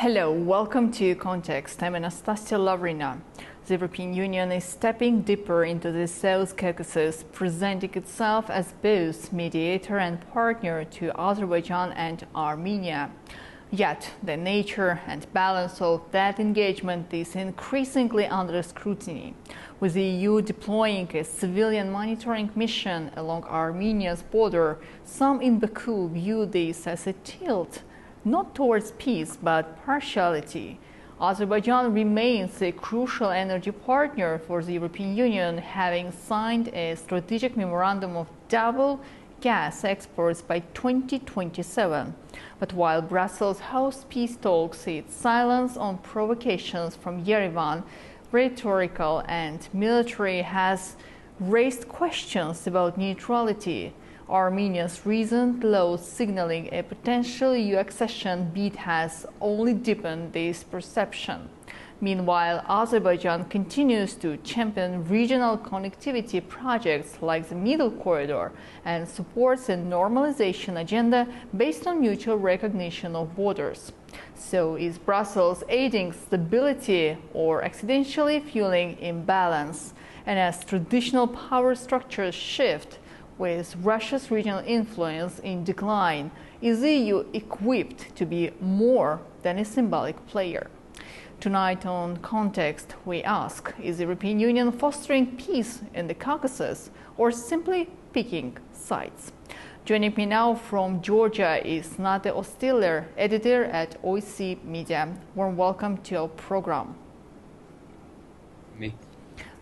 Hello, welcome to Context. I'm Anastasia Lavrina. The European Union is stepping deeper into the South Caucasus, presenting itself as both mediator and partner to Azerbaijan and Armenia. Yet, the nature and balance of that engagement is increasingly under scrutiny, with the EU deploying a civilian monitoring mission along Armenia's border. Some in Baku view this as a tilt, not towards peace, but partiality. Azerbaijan remains a crucial energy partner for the European Union, having signed a strategic memorandum of double gas exports by 2027. But while Brussels hosts peace talks, its silence on provocations from Yerevan, rhetorical and military, has raised questions about neutrality. Armenia's recent law signaling a potential EU accession bid has only deepened this perception. Meanwhile, Azerbaijan continues to champion regional connectivity projects like the Middle Corridor and supports a normalization agenda based on mutual recognition of borders. So is Brussels aiding stability or accidentally fueling imbalance? And as traditional power structures shift, with Russia's regional influence in decline, is the EU equipped to be more than a symbolic player? Tonight on Context, we ask, is the European Union fostering peace in the Caucasus or simply picking sides? Joining me now from Georgia is Nate Ostiller, editor at OIC Media. Warm welcome to our program. Me.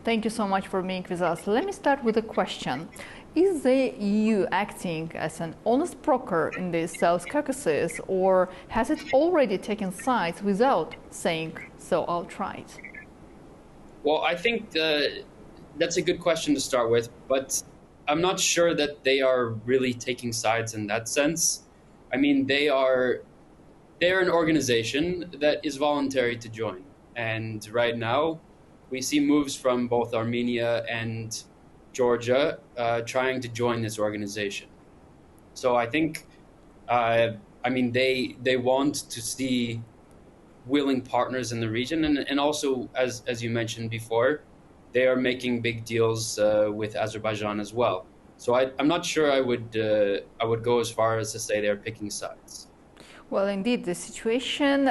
Thank you so much for being with us. Let me start with a question. Is the EU acting as an honest broker in the South Caucasus, or has it already taken sides without saying so outright? Well, I think that's a good question to start with, but I'm not sure that they are really taking sides in that sense. I mean, they're an organization that is voluntary to join. And right now, we see moves from both Armenia and Georgia trying to join this organization. So I think, they want to see willing partners in the region, and also, as you mentioned before, they are making big deals with Azerbaijan as well. So I'm not sure I would go as far as to say they're picking sides. Well, indeed, the situation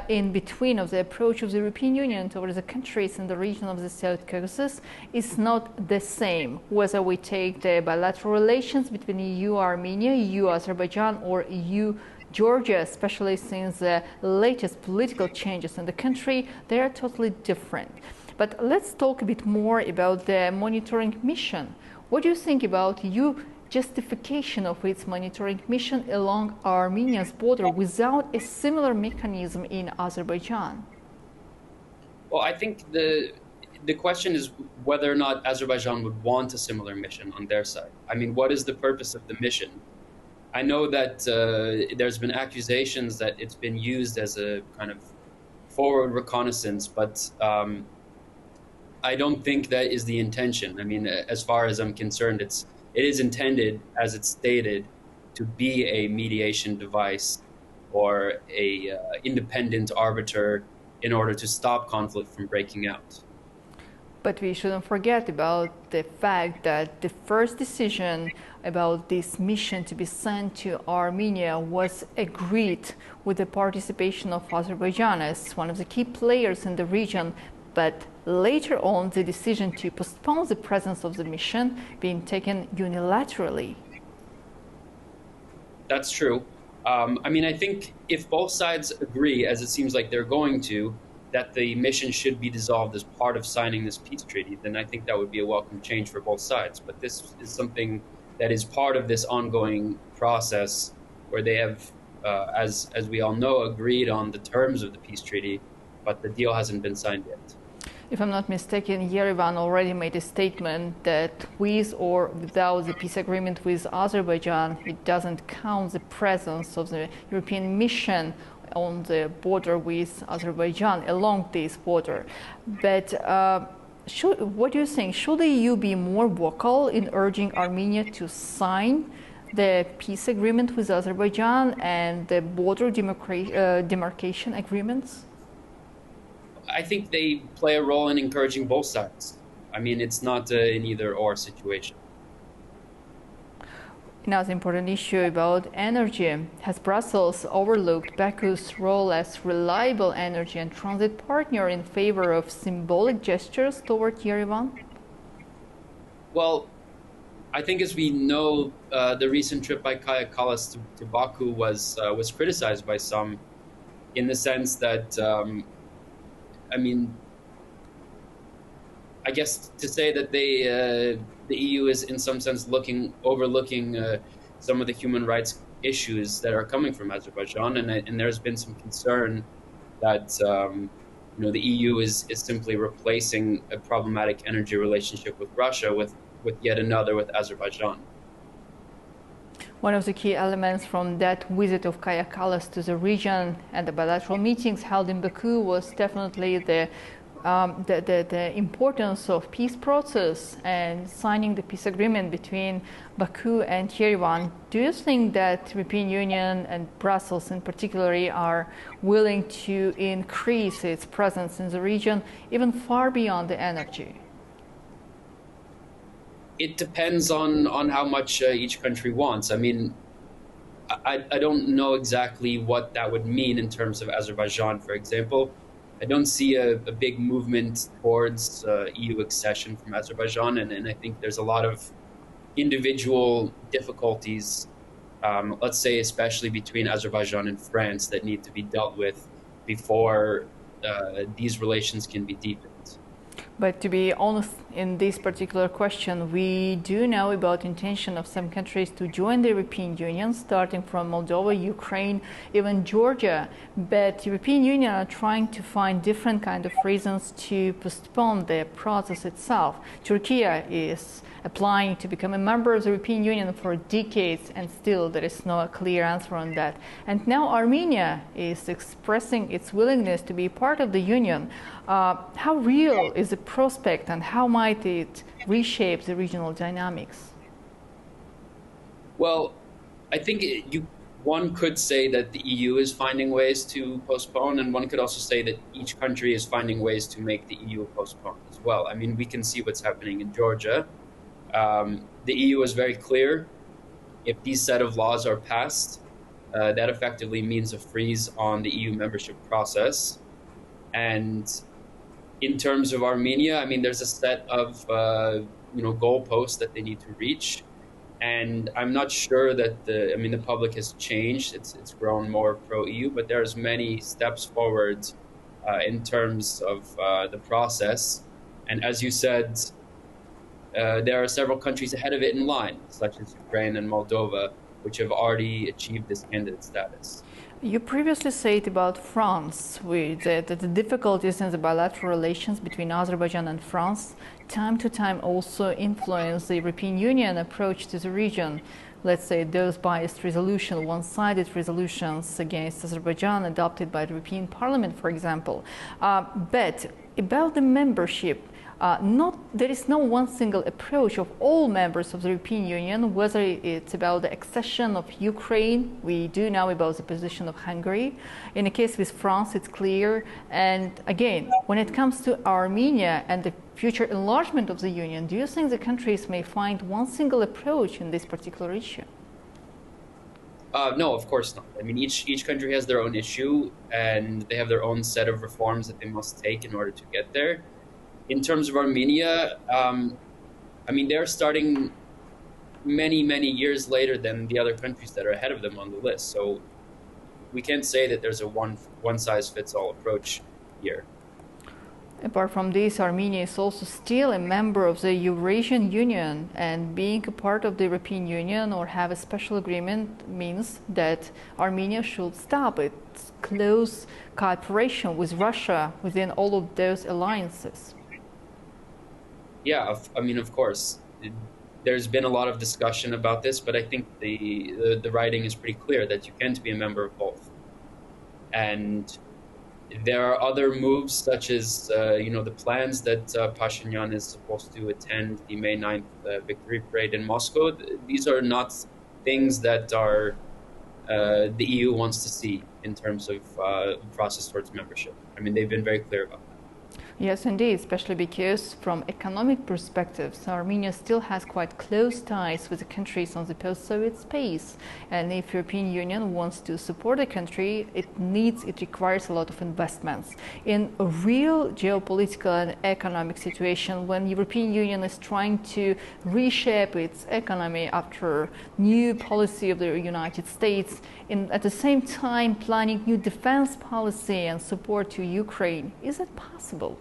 in between of the approach of the European Union towards the countries in the region of the South Caucasus is not the same, whether we take the bilateral relations between EU-Armenia, EU-Azerbaijan, or EU-Georgia, especially since the latest political changes in the country. They are totally different. But let's talk a bit more about the monitoring mission. What do you think about justification of its monitoring mission along Armenia's border without a similar mechanism in Azerbaijan? Well, I think the question is whether or not Azerbaijan would want a similar mission on their side. I mean, what is the purpose of the mission? I know that there's been accusations that it's been used as a kind of forward reconnaissance, but I don't think that is the intention. I mean, as far as I'm concerned, it is intended, as it's stated, to be a mediation device or a independent arbiter in order to stop conflict from breaking out. But we shouldn't forget about the fact that the first decision about this mission to be sent to Armenia was agreed with the participation of Azerbaijan as one of the key players in the region. But later on, the decision to postpone the presence of the mission being taken unilaterally. That's true. I think if both sides agree, as it seems like they're going to, that the mission should be dissolved as part of signing this peace treaty, then I think that would be a welcome change for both sides. But this is something that is part of this ongoing process where they have, as we all know, agreed on the terms of the peace treaty, but the deal hasn't been signed yet. If I'm not mistaken, Yerevan already made a statement that with or without the peace agreement with Azerbaijan, it doesn't count the presence of the European mission on the border with Azerbaijan, along this border. But what do you think? Should the EU be more vocal in urging Armenia to sign the peace agreement with Azerbaijan and the border demarcation agreements? I think they play a role in encouraging both sides. I mean, it's not an either-or situation. Another important issue about energy. Has Brussels overlooked Baku's role as reliable energy and transit partner in favor of symbolic gestures toward Yerevan? Well, I think, as we know, the recent trip by Kaja Kallas to Baku was criticized by some, in the sense that, I mean, I guess to say that the EU is in some sense overlooking some of the human rights issues that are coming from Azerbaijan, and there's been some concern that the EU is simply replacing a problematic energy relationship with Russia with yet another with Azerbaijan. One of the key elements from that visit of Kaja Kallas to the region and the bilateral meetings held in Baku was definitely the importance of peace process and signing the peace agreement between Baku and Yerevan. Do you think that European Union and Brussels in particular are willing to increase its presence in the region even far beyond the energy? It depends on how much each country wants. I mean, I don't know exactly what that would mean in terms of Azerbaijan, for example. I don't see a big movement towards EU accession from Azerbaijan, and I think there's a lot of individual difficulties, let's say especially between Azerbaijan and France, that need to be dealt with before these relations can be deepened. But to be honest, in this particular question, we do know about intention of some countries to join the European Union, starting from Moldova, Ukraine, even Georgia. But the European Union are trying to find different kind of reasons to postpone the process itself. Turkey is applying to become a member of the European Union for decades, and still there is no clear answer on that. And now Armenia is expressing its willingness to be part of the Union. How real is the prospect, and how might it reshape the regional dynamics? Well, I think one could say that the EU is finding ways to postpone, and one could also say that each country is finding ways to make the EU postpone as well. I mean, we can see what's happening in Georgia. The EU is very clear. If these set of laws are passed, that effectively means a freeze on the EU membership process. And in terms of Armenia, I mean, there's a set of goalposts that they need to reach, and I'm not sure that the public has changed. It's grown more pro-EU, but there's many steps forward in terms of the process. And as you said, there are several countries ahead of it in line, such as Ukraine and Moldova, which have already achieved this candidate status. You previously said about France, that the difficulties in the bilateral relations between Azerbaijan and France time to time also influence the European Union approach to the region. Let's say those biased resolutions, one-sided resolutions against Azerbaijan adopted by the European Parliament, for example. But about the membership, there is no one single approach of all members of the European Union, whether it's about the accession of Ukraine. We do know about the position of Hungary. In the case with France, it's clear. And again, when it comes to Armenia and the future enlargement of the Union, do you think the countries may find one single approach in this particular issue? No, of course not. I mean, each country has their own issue, and they have their own set of reforms that they must take in order to get there. In terms of Armenia, they're starting many, many years later than the other countries that are ahead of them on the list. So we can't say that there's a one-size-fits-all approach here. Apart from this, Armenia is also still a member of the Eurasian Union, and being a part of the European Union or have a special agreement means that Armenia should stop its close cooperation with Russia within all of those alliances. Yeah, of course. There's been a lot of discussion about this, but I think the writing is pretty clear that you can't be a member of both. And there are other moves, such as the plans that Pashinyan is supposed to attend the May 9th victory parade in Moscow. These are not things that are the EU wants to see in terms of process towards membership. I mean, they've been very clear about that. Yes, indeed, especially because from economic perspectives, Armenia still has quite close ties with the countries on the post-Soviet space. And if European Union wants to support a country, it requires a lot of investments. In a real geopolitical and economic situation, when European Union is trying to reshape its economy after new policy of the United States, at the same time planning new defense policy and support to Ukraine, is it possible?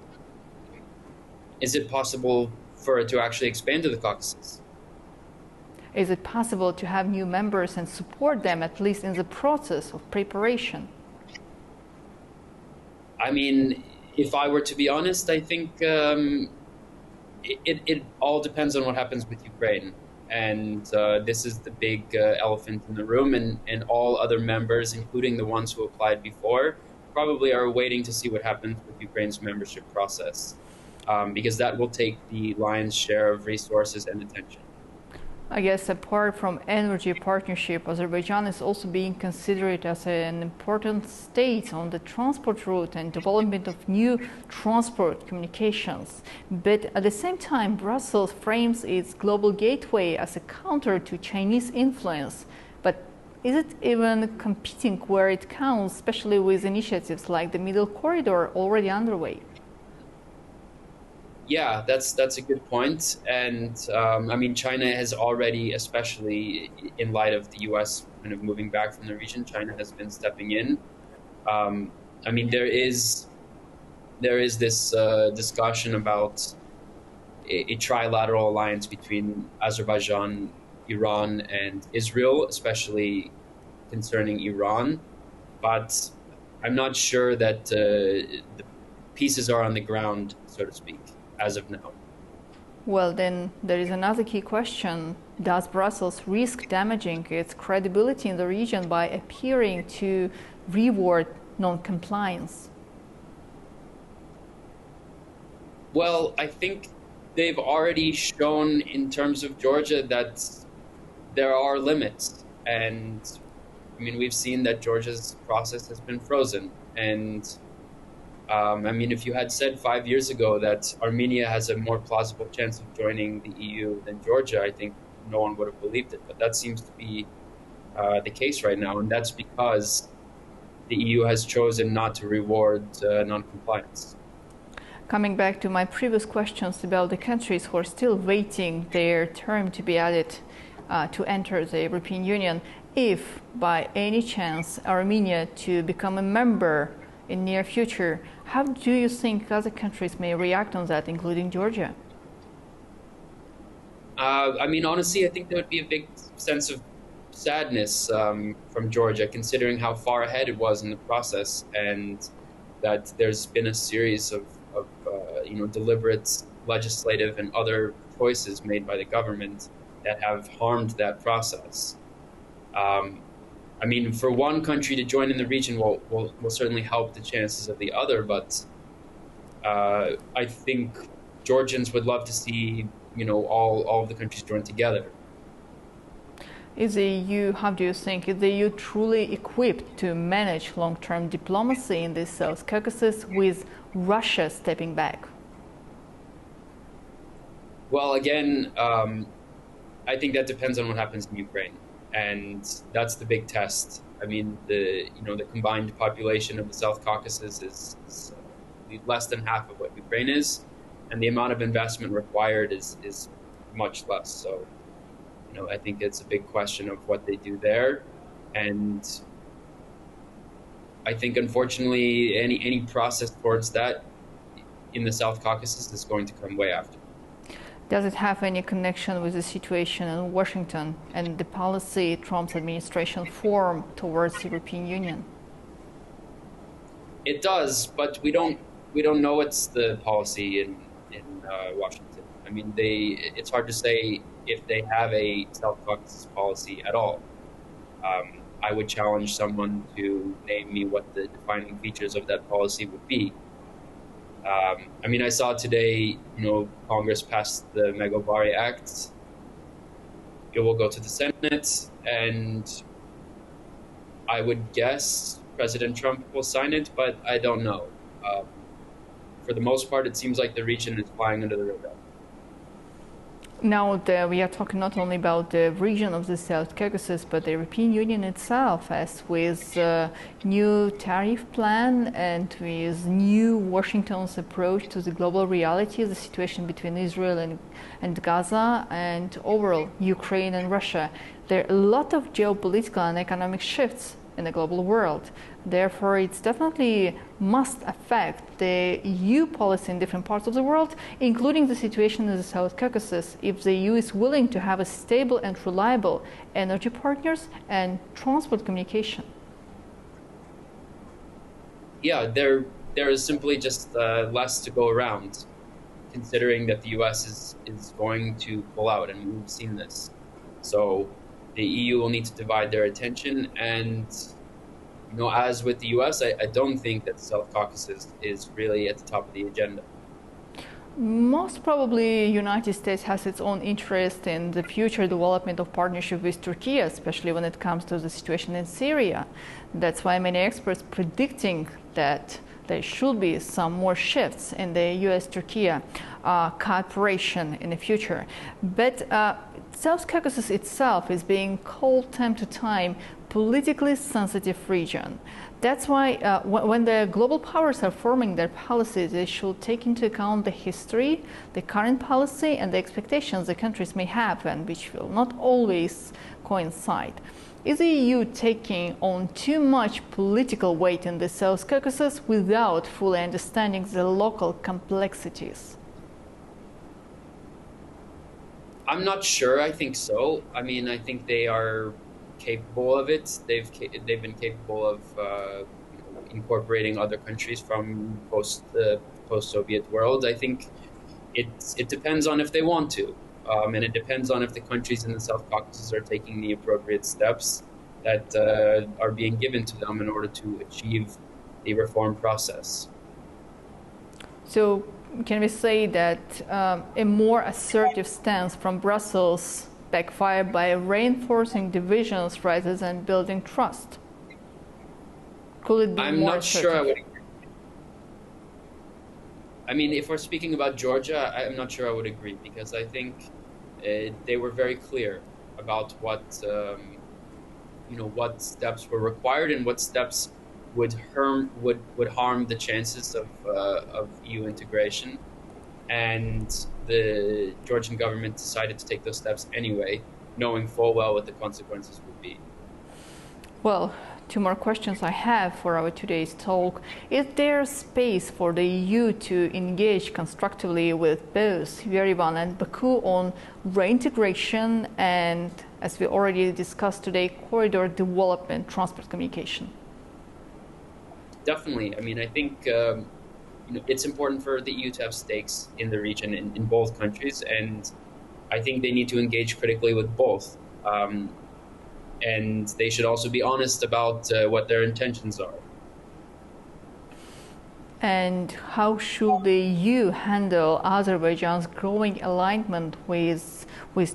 Is it possible for it to actually expand to the Caucasus? Is it possible to have new members and support them, at least in the process of preparation? I mean, if I were to be honest, I think it all depends on what happens with Ukraine. And this is the big elephant in the room, and all other members, including the ones who applied before, probably are waiting to see what happens with Ukraine's membership process. Because that will take the lion's share of resources and attention. I guess apart from energy partnership, Azerbaijan is also being considered as an important state on the transport route and development of new transport communications. But at the same time, Brussels frames its global gateway as a counter to Chinese influence. But is it even competing where it counts, especially with initiatives like the Middle Corridor already underway? Yeah, that's a good point. And I mean, China has already, especially in light of the US kind of moving back from the region, China has been stepping in. I mean, there is this discussion about a trilateral alliance between Azerbaijan, Iran, and Israel, especially concerning Iran. But I'm not sure that the pieces are on the ground, so to speak, as of now. Well, then there is another key question. Does Brussels risk damaging its credibility in the region by appearing to reward non-compliance? Well, I think they've already shown in terms of Georgia that there are limits. And I mean, we've seen that Georgia's process has been frozen. And I mean, if you had said 5 years ago that Armenia has a more plausible chance of joining the EU than Georgia, I think no one would have believed it. But that seems to be the case right now. And that's because the EU has chosen not to reward non-compliance. Coming back to my previous questions about the countries who are still waiting their term to be added to enter the European Union, if by any chance Armenia to become a member in near future, how do you think other countries may react on that, including Georgia? I mean, honestly, I think there would be a big sense of sadness from Georgia, considering how far ahead it was in the process, and that there's been a series of deliberate legislative and other choices made by the government that have harmed that process. I mean, for one country to join in the region will certainly help the chances of the other, but I think Georgians would love to see, all of the countries join together. Is the EU, how do you think, is the EU truly equipped to manage long-term diplomacy in the South Caucasus with Russia stepping back? Well, again, I think that depends on what happens in Ukraine. And that's the big test. I mean, the combined population of the South Caucasus is less than half of what Ukraine is, and the amount of investment required is much less. So, I think it's a big question of what they do there, and I think unfortunately any process towards that in the South Caucasus is going to come way after. Does it have any connection with the situation in Washington and the policy Trump's administration formed towards the European Union? It does, but we don't know what's the policy in Washington. I mean, it's hard to say if they have a South Caucasus policy at all. I would challenge someone to name me what the defining features of that policy would be. I mean, I saw today, Congress passed the Megabari Act. It will go to the Senate. and I would guess President Trump will sign it, but I don't know. For the most part, it seems like the region is flying under the radar. Now, we are talking not only about the region of the South Caucasus, but the European Union itself, as with new tariff plan and with new Washington's approach to the global reality, the situation between Israel and Gaza, and overall Ukraine and Russia. There are a lot of geopolitical and economic shifts in the global world. Therefore, it's definitely must affect the EU policy in different parts of the world, including the situation in the South Caucasus, if the EU is willing to have a stable and reliable energy partners and transport communication. Yeah, there is simply just less to go around, considering that the US is going to pull out, and we've seen this. So the EU will need to divide their attention, and as with the US, I don't think that the South Caucasus is really at the top of the agenda. Most probably, United States has its own interest in the future development of partnership with Turkey, especially when it comes to the situation in Syria. That's why many experts predicting that there should be some more shifts in the US-Turkey cooperation in the future. But South Caucasus itself is being called time to time politically sensitive region. That's why when the global powers are forming their policies, they should take into account the history, the current policy, and the expectations the countries may have, and which will not always coincide. Is the EU taking on too much political weight in the South Caucasus without fully understanding the local complexities? I'm not sure. I think so. I mean, I think they are capable of it. They've been capable of incorporating other countries from post-Soviet world. I think it depends on if they want to, and it depends on if the countries in the South Caucasus are taking the appropriate steps that are being given to them in order to achieve the reform process. So can we say that a more assertive stance from Brussels backfire by reinforcing divisions rather than building trust? Could it be I'm more not assertive? sure I would agree. I mean, if we're speaking about Georgia, I'm not sure I would agree, because I think they were very clear about what steps were required and what steps would harm the chances of EU integration. And the Georgian government decided to take those steps anyway, knowing full well what the consequences would be. Well, two more questions I have for our today's talk. Is there space for the EU to engage constructively with both Yerevan and Baku on reintegration and, as we already discussed today, corridor development, transport communication? Definitely. I mean, I think it's important for the EU to have stakes in the region in both countries, and I think they need to engage critically with both. And they should also be honest about what their intentions are. And how should the EU handle Azerbaijan's growing alignment with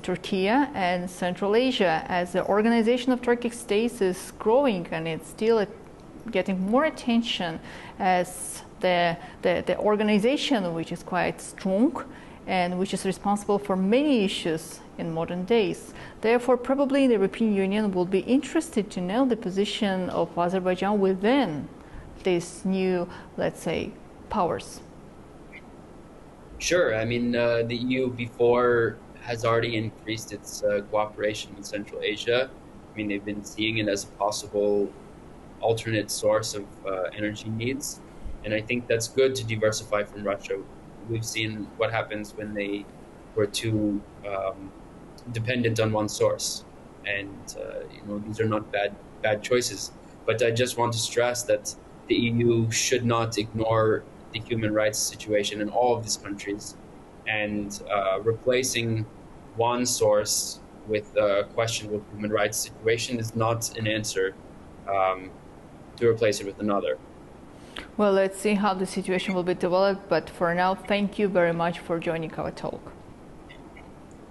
Turkey and Central Asia, as the Organization of Turkic States is growing and it's still getting more attention as the organization which is quite strong and which is responsible for many issues in modern days. Therefore, probably the European Union will be interested to know the position of Azerbaijan within these new, let's say, powers. Sure. I mean, the EU before has already increased its cooperation with Central Asia. I mean, they've been seeing it as a possible alternate source of energy needs. And I think that's good to diversify from Russia. We've seen what happens when they were too dependent on one source. And, these are not bad choices. But I just want to stress that the EU should not ignore the human rights situation in all of these countries. And replacing one source with a questionable human rights situation is not an answer to replace it with another. Well, let's see how the situation will be developed. But for now, thank you very much for joining our talk.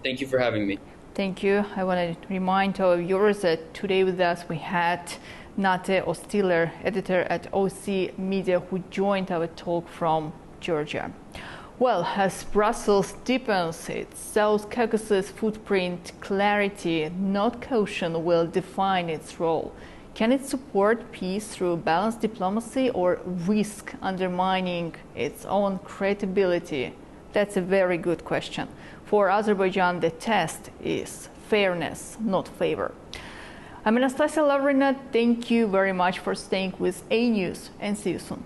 Thank you for having me. Thank you. I want to remind our viewers that today with us we had Nate Ostiller, editor at OC Media, who joined our talk from Georgia. Well, as Brussels deepens its South Caucasus footprint, clarity, not caution, will define its role. Can it support peace through balanced diplomacy or risk undermining its own credibility? That's a very good question. For Azerbaijan, the test is fairness, not favor. I'm Anastasia Lavrina. Thank you very much for staying with A News, and see you soon.